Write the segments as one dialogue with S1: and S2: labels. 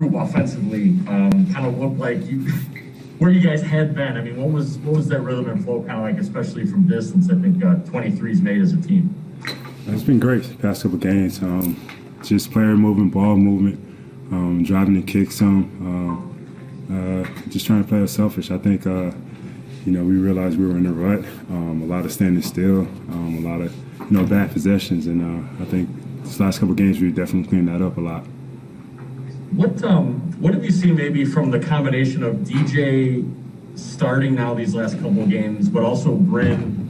S1: offensively, kind of looked like where you guys had been. I mean, what was that rhythm and flow kind of like, especially from distance? I think 23s made as a team.
S2: It's been great past couple games. Just player movement, ball movement, driving the kick some. Just trying to play it selfish. I think we realized we were in a rut. A lot of standing still, a lot of bad possessions, and I think this last couple games we definitely cleaned that up a lot.
S1: What have you seen maybe from the combination of DJ starting now these last couple of games, but also Bryn?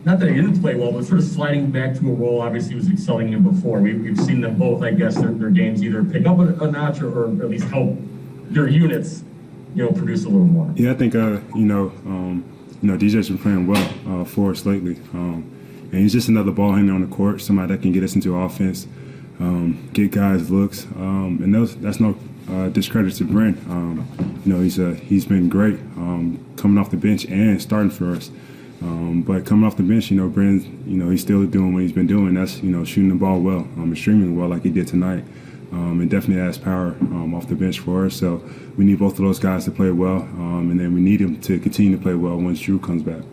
S1: Not that he didn't play well, but sort of sliding back to a role. Obviously, he was excelling in before. We've seen them both, I guess, their games either pick up a notch or at least help their units, produce a little more.
S2: Yeah, I think DJ's been playing well for us lately, and he's just another ball handler on the court, somebody that can get us into offense. Get guys looks, and that's no discredit to Brent. He's been great coming off the bench and starting for us. But coming off the bench, Brent, he's still doing what he's been doing. That's shooting the ball well, extremely well, like he did tonight, and definitely has power off the bench for us. So we need both of those guys to play well, and then we need him to continue to play well once Drew comes back.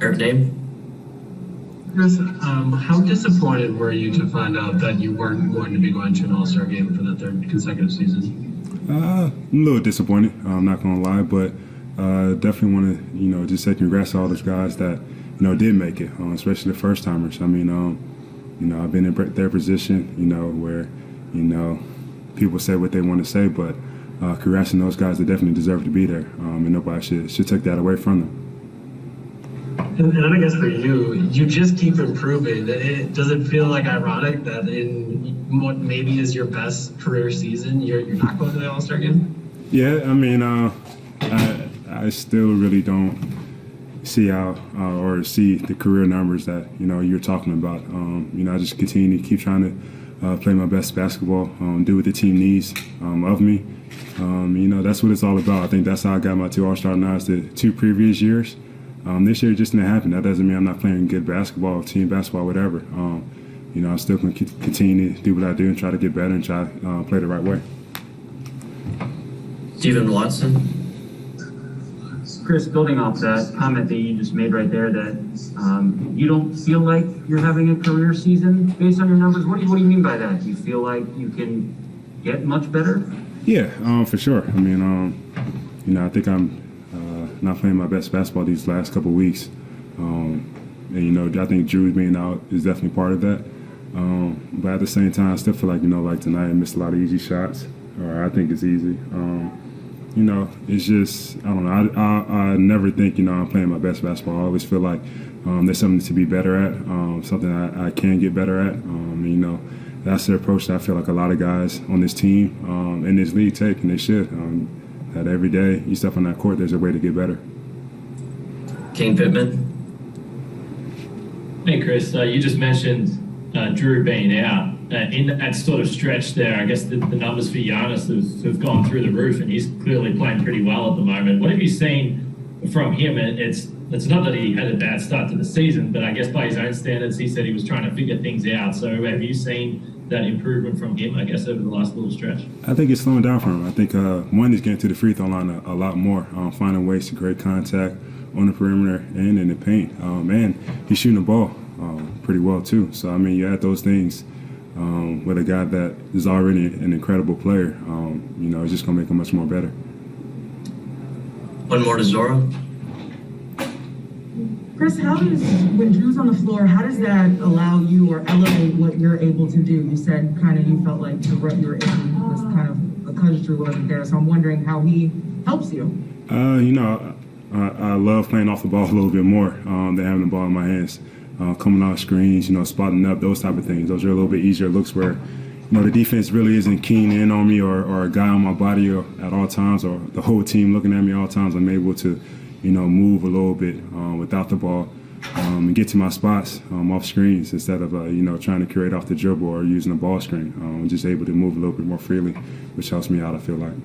S3: Eric Dame.
S4: Khris, how disappointed were you to find out that you weren't going to be going to an All-Star game for the third consecutive season?
S2: I'm a little disappointed, I'm not going to lie, but definitely want to, just say congrats to all those guys that, did make it, especially the first-timers. I mean, I've been in their position, where, people say what they want to say, but congrats to those guys that definitely deserve to be there, and nobody should take that away from them.
S4: And I guess for you, you just keep improving. Does it feel like ironic that in what maybe is your best career season, you're not going to the All-Star game?
S2: Yeah, I mean, I still really don't see how or see the career numbers that you're talking about. I just continue to keep trying to play my best basketball, do what the team needs of me. That's what it's all about. I think that's how I got my 2 All-Star nods the 2 previous years. This year it just didn't happen. That doesn't mean I'm not playing good basketball, team basketball, whatever. I'm still going to continue to do what I do and try to get better and try to play the right way.
S3: Steven Watson.
S5: Khris, building off that comment that you just made right there, that you don't feel like you're having a career season based on your numbers. What do you mean by that? Do you feel like you can get much better?
S2: Yeah, for sure. I mean, I think I'm not playing my best basketball these last couple of weeks. And, I think Drew being out is definitely part of that. But at the same time, I still feel like, like tonight I missed a lot of easy shots, or I think it's easy. It's just, I don't know. I never think, I'm playing my best basketball. I always feel like there's something to be better at, something I can get better at. That's the approach that I feel like a lot of guys on this team in this league take, and they should. That every day you step on that court, there's a way to get better.
S3: Kane Pittman.
S6: Hey, Khris, you just mentioned Drew being out. In that sort of stretch there, I guess the numbers for Giannis have gone through the roof, and he's clearly playing pretty well at the moment. What have you seen from him? It's not that he had a bad start to the season, but I guess by his own standards, he said he was trying to figure things out. So have you seen that improvement from him, I guess, over the last little stretch?
S2: I think it's slowing down for him. I think, one, he's getting to the free throw line a lot more, finding ways to create contact on the perimeter and in the paint. And he's shooting the ball pretty well, too. So, I mean, you add those things with a guy that is already an incredible player, it's just going to make him much more better.
S3: One more to Zora.
S7: Khris, when Drew's on the floor, how does that allow you or elevate what you're able to do? You said kind of you felt like the rut you were in was kind of because Drew wasn't there. So I'm wondering how he helps you.
S2: I love playing off the ball a little bit more than having the ball in my hands. Coming off screens, spotting up, those type of things. Those are a little bit easier looks where, the defense really isn't keying in on me or a guy on my body at all times or the whole team looking at me at all times. I'm able to move a little bit without the ball and get to my spots off screens instead of, trying to create off the dribble or using a ball screen. I'm just able to move a little bit more freely, which helps me out, I feel like.